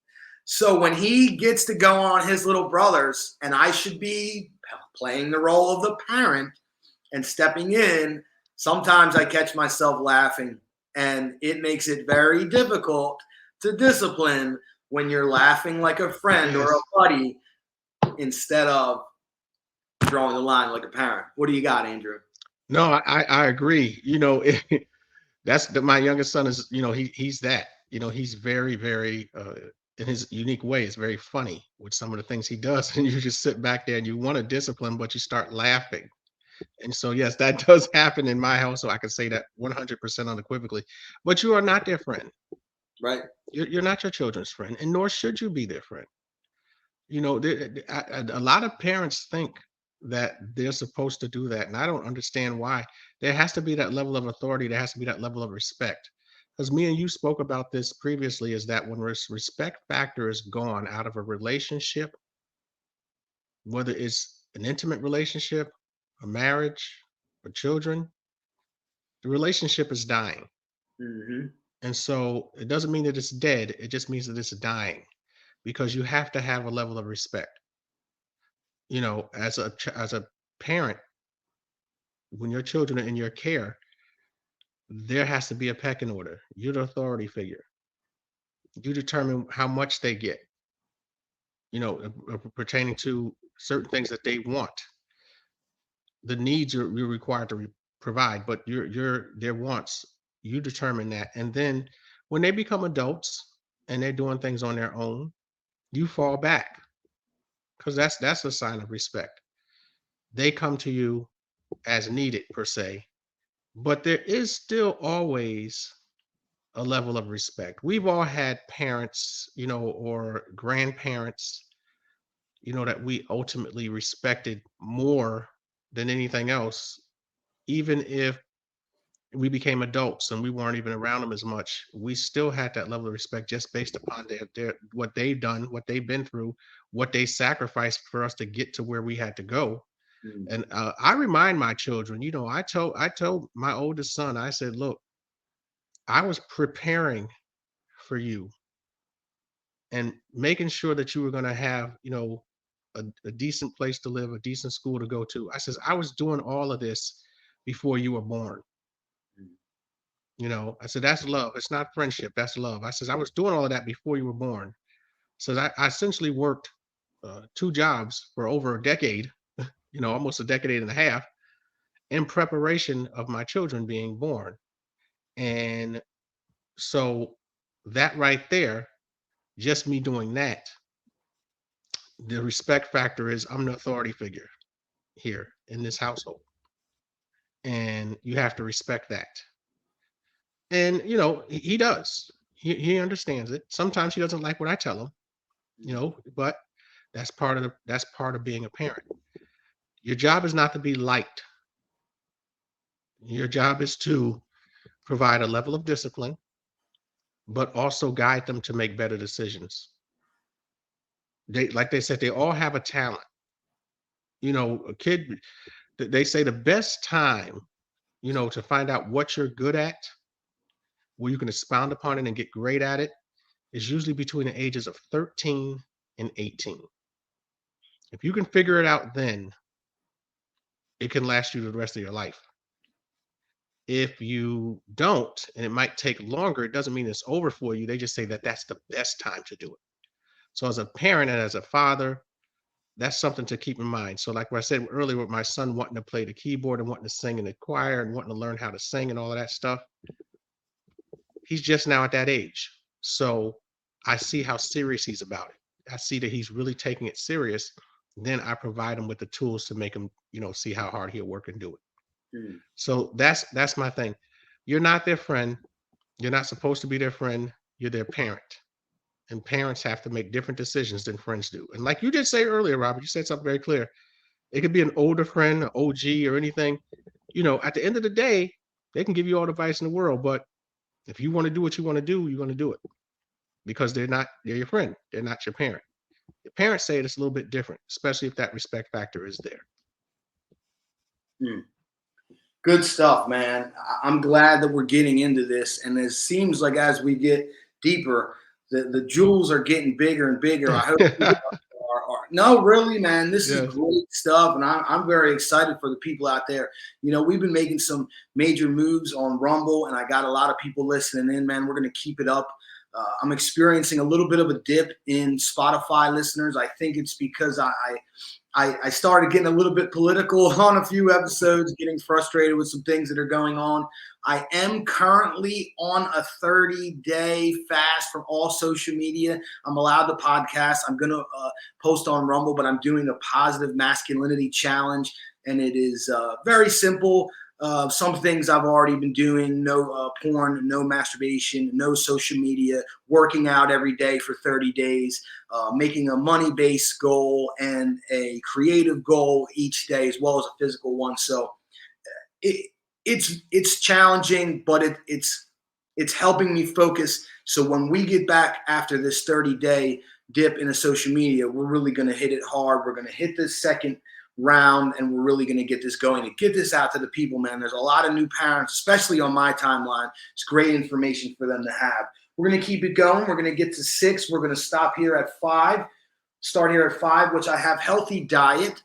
So when he gets to go on his little brothers, and I should be playing the role of the parent and stepping in, sometimes I catch myself laughing, and it makes it very difficult to discipline when you're laughing like a friend or a buddy instead of drawing the line like a parent. What do you got, Andrew? No, I agree. My youngest son is, he's that. He's very, very in his unique way, is very funny with some of the things he does. And you just sit back there and you want to discipline, but you start laughing. And so, yes, that does happen in my house. So I can say that 100% unequivocally. But you are not their friend. Right. You're not your children's friend, and nor should you be their friend. A lot of parents think that they're supposed to do that, and I don't understand why. There has to be that level of authority. There has to be that level of respect. Because me and you spoke about this previously, is that when respect factor is gone out of a relationship, whether it's an intimate relationship, a marriage, or children, the relationship is dying. Mm-hmm. And so it doesn't mean that it's dead. It just means that it's dying, because you have to have a level of respect. As a parent, when your children are in your care, there has to be a pecking order. You're the authority figure. You determine how much they get, pertaining to certain things that they want. The needs you're required to provide, but their wants, you determine that. And then when they become adults and they're doing things on their own, you fall back, because that's a sign of respect. They come to you as needed, per se, but there is still always a level of respect. We've all had parents, or grandparents that we ultimately respected more than anything else, even if we became adults and we weren't even around them as much. We still had that level of respect just based upon their what they've done, what they've been through, what they sacrificed for us to get to where we had to go. Mm. And I remind my children, I told my oldest son, I said, look, I was preparing for you and making sure that you were going to have, a decent place to live, a decent school to go to. I says, I was doing all of this before you were born. Mm. I said, that's love. It's not friendship. That's love. I says, I was doing all of that before you were born. So I essentially worked two jobs for over a decade, almost a decade and a half in preparation of my children being born. And so that right there, just me doing that, the respect factor is I'm the authority figure here in this household. And you have to respect that. And he does. He understands it. Sometimes he doesn't like what I tell him, but that's part of being a parent. Your job is not to be liked. Your job is to provide a level of discipline, but also guide them to make better decisions. Like they said, they all have a talent. A kid, they say the best time, to find out what you're good at, where you can expound upon it and get great at it, is usually between the ages of 13 and 18. If you can figure it out then, it can last you the rest of your life. If you don't, and it might take longer, it doesn't mean it's over for you. They just say that that's the best time to do it. So as a parent and as a father, that's something to keep in mind. So like what I said earlier with my son wanting to play the keyboard and wanting to sing in the choir and wanting to learn how to sing and all of that stuff, he's just now at that age. So I see how serious he's about it. I see that he's really taking it serious. Then I provide him with the tools to make him, see how hard he'll work and do it. Mm. So that's my thing. You're not their friend. You're not supposed to be their friend. You're their parent. And parents have to make different decisions than friends do. And like you did say earlier, Robert, you said something very clear. It could be an older friend, an OG, or anything. At the end of the day, they can give you all the advice in the world. But if you want to do what you want to do, you're going to do it because they're your friend. They're not your parent. Your parents say it's a little bit different, especially if that respect factor is there. Mm. Good stuff, man. I'm glad that we're getting into this. And it seems like as we get deeper, the jewels are getting bigger and bigger. I hope people no, really, man, this is Yes. great stuff. And I'm very excited for the people out there. We've been making some major moves on Rumble, and I got a lot of people listening in, man. We're going to keep it up. I'm experiencing a little bit of a dip in Spotify listeners. I think it's because I started getting a little bit political on a few episodes, getting frustrated with some things that are going on. I am currently on a 30-day fast from all social media. I'm allowed to podcast. I'm going to post on Rumble, but I'm doing a positive masculinity challenge, and it is very simple. Some things I've already been doing: no porn, no masturbation, no social media, working out every day for 30 days, making a money-based goal and a creative goal each day, as well as a physical one. So it's challenging, but it's helping me focus. So when we get back after this 30-day dip in a social media, we're really going to hit it hard. We're going to hit this second round, and we're really going to get this going and get this out to the people, man. There's a lot of new parents, especially on my timeline. It's great information for them to have. We're going to keep it going. We're going to get to 6. We're going to stop here at 5, start here at 5, which I have healthy diet.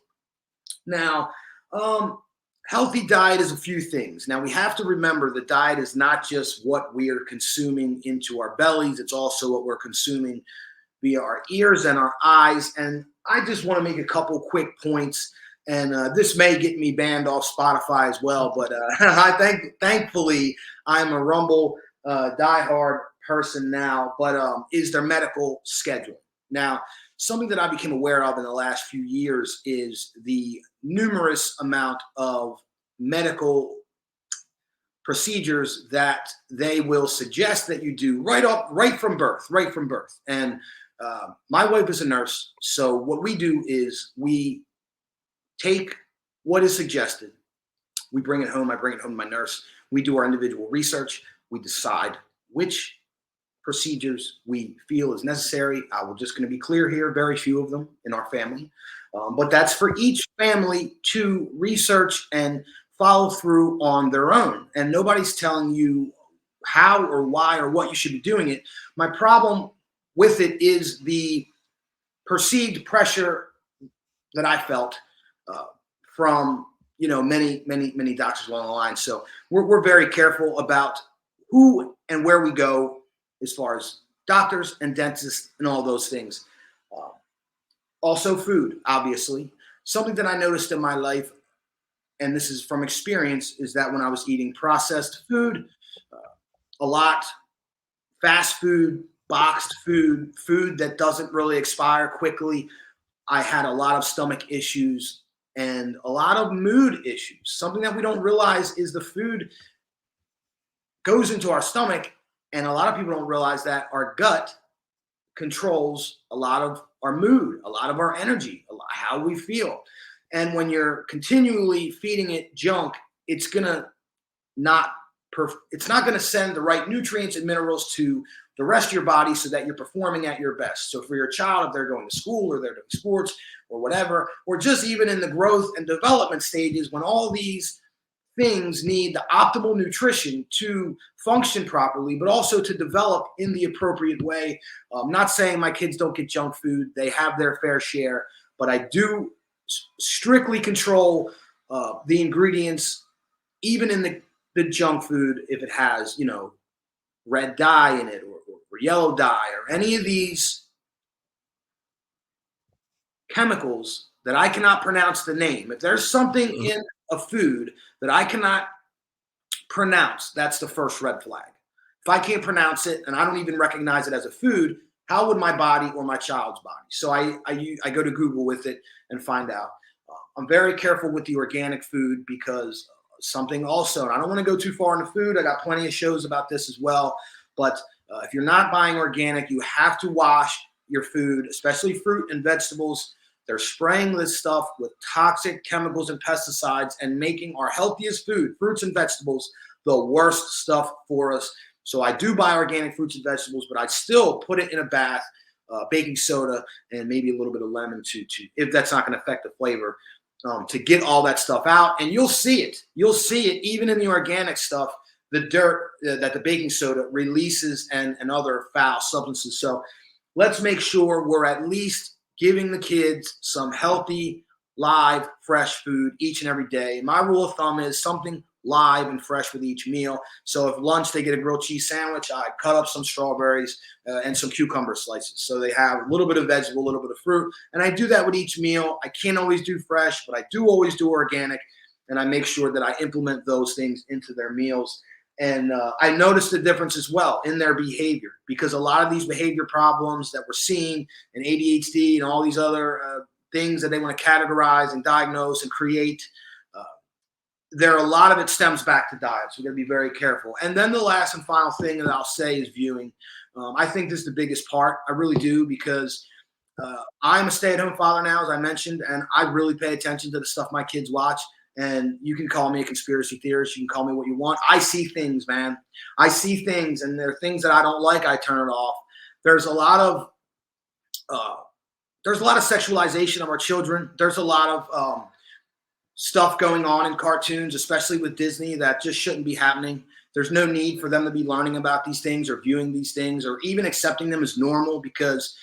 Now, healthy diet is a few things. Now, we have to remember the diet is not just what we are consuming into our bellies. It's also what we're consuming via our ears and our eyes. And I just want to make a couple quick points. And this may get me banned off Spotify as well. But thankfully, I'm a Rumble diehard person now. But is there medical scheduling? Now, something that I became aware of in the last few years is the numerous amount of medical procedures that they will suggest that you do right from birth. And My wife is a nurse, so what we do is we take what is suggested, we bring it home. I bring it home to my nurse. We do our individual research. We decide which procedures we feel is necessary. We're just going to be clear here, very few of them in our family. But that's for each family to research and follow through on their own. And nobody's telling you how or why or what you should be doing it. My problem with it is the perceived pressure that I felt from many doctors along the line. So we're very careful about who and where we go as far as doctors and dentists and all those things. Also food, obviously. Something that I noticed in my life, and this is from experience, is that when I was eating processed food a lot, fast food, boxed food that doesn't really expire quickly, I had a lot of stomach issues and a lot of mood issues. Something that we don't realize is the food goes into our stomach, and a lot of people don't realize that our gut controls a lot of our mood, a lot of our energy, how we feel. And when you're continually feeding it junk, it's gonna not it's not going to send the right nutrients and minerals to the rest of your body so that you're performing at your best. So for your child, if they're going to school or they're doing sports or whatever, or just even in the growth and development stages, when all these things need the optimal nutrition to function properly, but also to develop in the appropriate way. I'm not saying my kids don't get junk food. They have their fair share, but I do strictly control the ingredients, even in the junk food, if it has, red dye in it or yellow dye or any of these chemicals that I cannot pronounce the name. If there's something in a food that I cannot pronounce, that's the first red flag. If I can't pronounce it and I don't even recognize it as a food, how would my body or my child's body? So I go to Google with it and find out. I'm very careful with the organic food because something also, and I don't want to go too far into food. I got plenty of shows about this as well. But if you're not buying organic, you have to wash your food, especially fruit and vegetables. They're spraying this stuff with toxic chemicals and pesticides and making our healthiest food, fruits and vegetables, the worst stuff for us. So I do buy organic fruits and vegetables, but I still put it in a bath, baking soda, and maybe a little bit of lemon to if that's not going to affect the flavor. To get all that stuff out, and you'll see it. You'll see it even in the organic stuff, the dirt that the baking soda releases and other foul substances. So let's make sure we're at least giving the kids some healthy, live, fresh food each and every day. My rule of thumb is something live and fresh with each meal. So if lunch they get a grilled cheese sandwich, I cut up some strawberries and some cucumber slices. So they have a little bit of vegetable, a little bit of fruit. And I do that with each meal. I can't always do fresh, but I do always do organic. And I make sure that I implement those things into their meals. And I noticed the difference as well in their behavior, because a lot of these behavior problems that we're seeing in ADHD and all these other things that they want to categorize and diagnose and create, a lot of it stems back to diet. So we're going to be very careful. And then the last and final thing that I'll say is viewing. I think this is the biggest part. I really do, because I'm a stay-at-home father now, as I mentioned, and I really pay attention to the stuff my kids watch. And you can call me a conspiracy theorist. You can call me what you want. I see things, man. I see things, and there are things that I don't like. I turn it off. There's a lot of sexualization of our children. There's a lot of stuff going on in cartoons, especially with Disney, that just shouldn't be happening. There's no need for them to be learning about these things or viewing these things or even accepting them as normal, because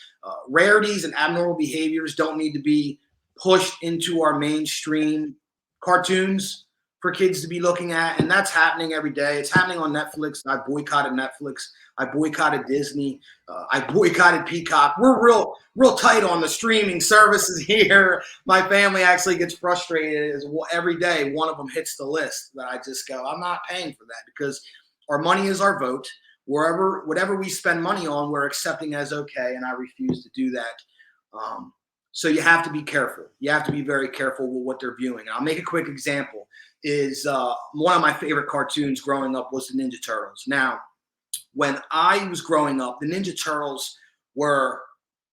rarities and abnormal behaviors don't need to be pushed into our mainstream cartoons for kids to be looking at. And that's happening every day. It's happening on Netflix. I boycotted Netflix. I boycotted Disney. I boycotted Peacock. We're real tight on the streaming services here. My family actually gets frustrated as every day one of them hits the list that I just go, I'm not paying for that, because our money is our vote. Whatever we spend money on, we're accepting as okay, and I refuse to do that. So you have to be careful. You have to be very careful with what they're viewing. I'll make a quick example. Is one of my favorite cartoons growing up was the Ninja Turtles. Now, when I was growing up, the Ninja Turtles were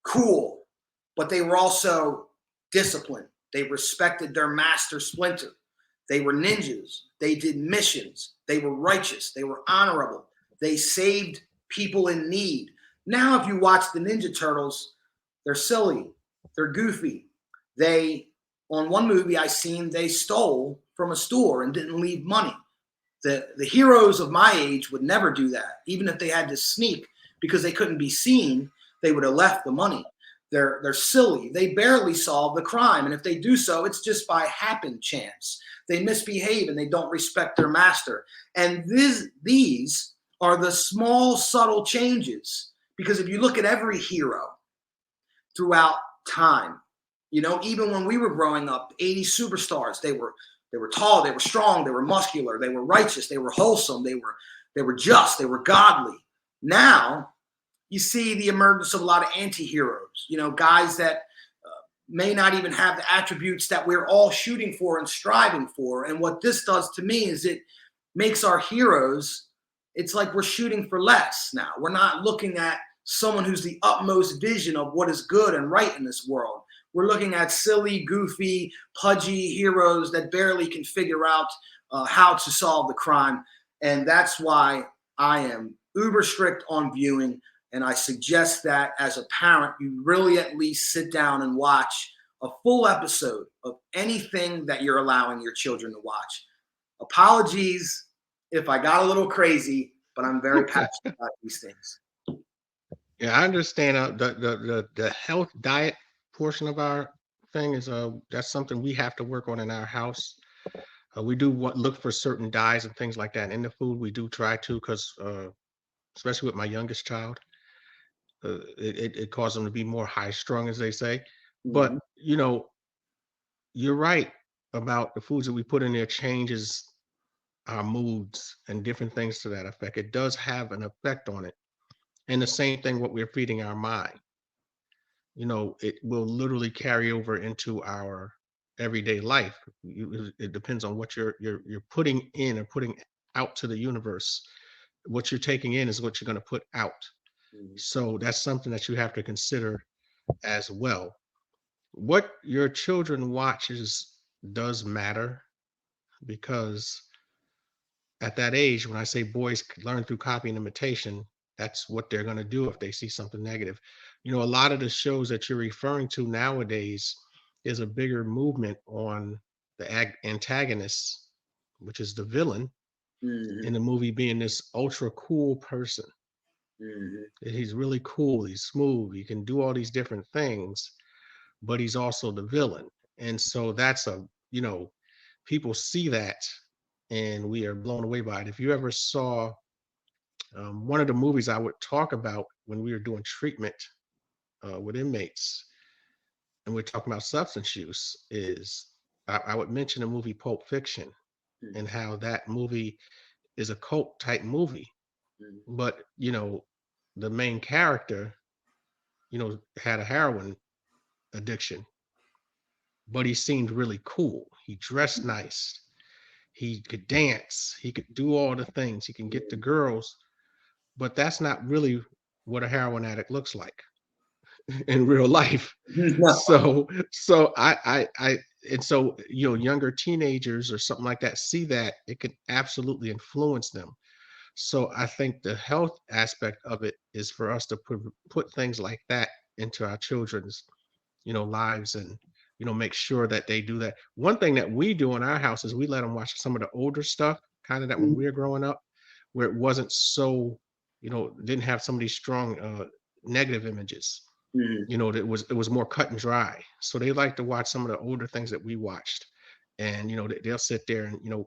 cool, but they were also disciplined. They respected their master Splinter. They were ninjas. They did missions. They were righteous. They were honorable. They saved people in need. Now, if you watch the Ninja Turtles, they're silly. They're goofy. On one movie I seen, they stole from a store and didn't leave money. The heroes of my age would never do that. Even if they had to sneak because they couldn't be seen, they would have left the money. They're silly. They barely solve the crime. And if they do so, it's just by happen chance. They misbehave and they don't respect their master. And these are the small, subtle changes. Because if you look at every hero throughout time, even when we were growing up, 80 superstars, they were tall, they were strong, they were muscular, they were righteous, they were wholesome, they were just, they were godly. Now you see the emergence of a lot of anti-heroes, guys that may not even have the attributes that we're all shooting for and striving for. And what this does to me is it makes our heroes, it's like we're shooting for less now. We're not looking at someone who's the utmost vision of what is good and right in this world. We're looking at silly, goofy, pudgy heroes that barely can figure out how to solve the crime. And that's why I am uber strict on viewing. And I suggest that as a parent, you really at least sit down and watch a full episode of anything that you're allowing your children to watch. Apologies if I got a little crazy, but I'm very passionate about these things. Yeah, I understand the health diet portion of our thing is that's something we have to work on in our house. We do look for certain dyes and things like that in the food. We do try to, because especially with my youngest child, it causes them to be more high strung, as they say. But you're right about the foods that we put in there changes our moods and different things to that effect. It does have an effect on it. And the same thing, what we're feeding our mind. It will literally carry over into our everyday life. It depends on what you're putting in or putting out to the universe. What you're taking in is what you're going to put out. So that's something that you have to consider as well. What your children watches does matter, because at that age, when I say boys learn through copy and imitation, that's what they're going to do if they see something negative. A lot of the shows that you're referring to nowadays is a bigger movement on the antagonist, which is the villain in the movie, being this ultra cool person. He's really cool, he's smooth, he can do all these different things, but he's also the villain. And so that's people see that and we are blown away by it. If you ever saw one of the movies I would talk about when we were doing treatment with inmates and we're talking about substance use, is I would mention the movie Pulp Fiction and how that movie is a cult type movie. But the main character had a heroin addiction, but he seemed really cool. He dressed nice, he could dance, he could do all the things, he can get the girls, but that's not really what a heroin addict looks like in real life. So and so younger teenagers or something like that see that, it can absolutely influence them. So I think the health aspect of it is for us to put things like that into our children's lives, and make sure that they do that. One thing that we do in our house is we let them watch some of the older stuff, kind of that when we were growing up, where it wasn't so didn't have some of these strong negative images. It was more cut and dry. So they like to watch some of the older things that we watched, and they'll sit there and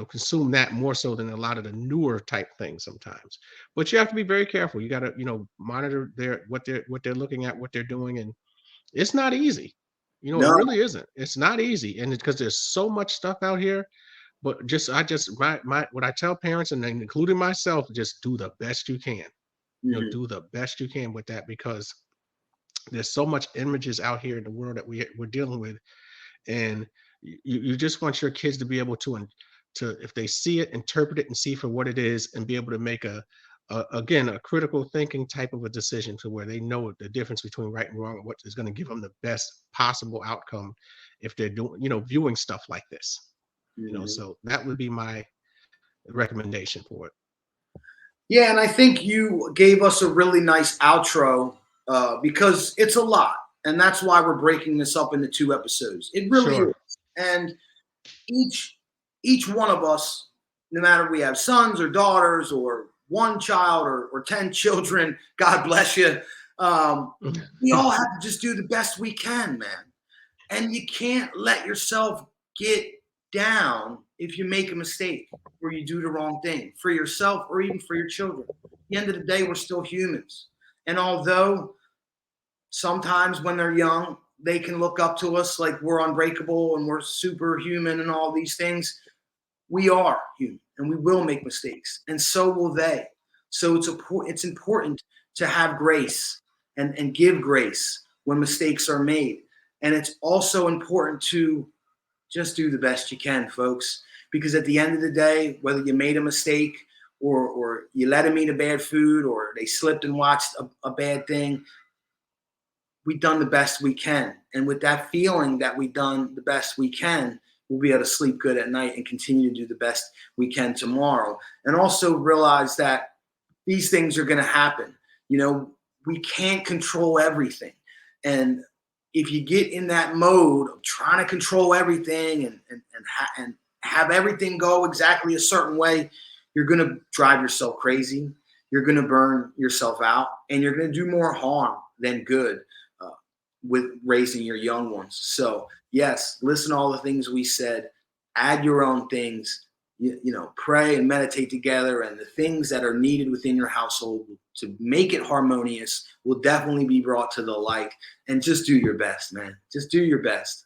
consume that more so than a lot of the newer type things sometimes. But you have to be very careful. You got to monitor what they're looking at, what they're doing, and it's not easy. It really isn't. It's not easy, and because there's so much stuff out here. But what I tell parents, and including myself, just do the best you can. Do the best you can with that, because there's so much images out here in the world that we're dealing with, and you just want your kids to be able to if they see it, interpret it and see for what it is, and be able to make a again, a critical thinking type of a decision to where they know the difference between right and wrong and what is going to give them the best possible outcome if they're doing, viewing stuff like this. Mhm. So that would be my recommendation for it. Yeah, and I think you gave us a really nice outro because it's a lot, and that's why we're breaking this up into 2 episodes. It really Sure. is, and each one of us, no matter we have sons or daughters or one child or 10 children, God bless you. We all have to just do the best we can, man. And you can't let yourself get down if you make a mistake or you do the wrong thing for yourself or even for your children. At the end of the day, we're still humans. And although sometimes when they're young, they can look up to us like we're unbreakable and we're superhuman and all these things, we are human and we will make mistakes, and so will they. So it's important to have grace and give grace when mistakes are made. And it's also important to just do the best you can, folks, because at the end of the day, whether you made a mistake or you let them eat a bad food or they slipped and watched a bad thing, we've done the best we can. And with that feeling that we've done the best we can, we'll be able to sleep good at night and continue to do the best we can tomorrow. And also realize that these things are going to happen. We can't control everything. And if you get in that mode of trying to control everything and have everything go exactly a certain way, you're going to drive yourself crazy. You're going to burn yourself out, and you're going to do more harm than good with raising your young ones. So yes, listen to all the things we said, add your own things, pray and meditate together, and the things that are needed within your household to make it harmonious will definitely be brought to the light. And just do your best, man. Just do your best.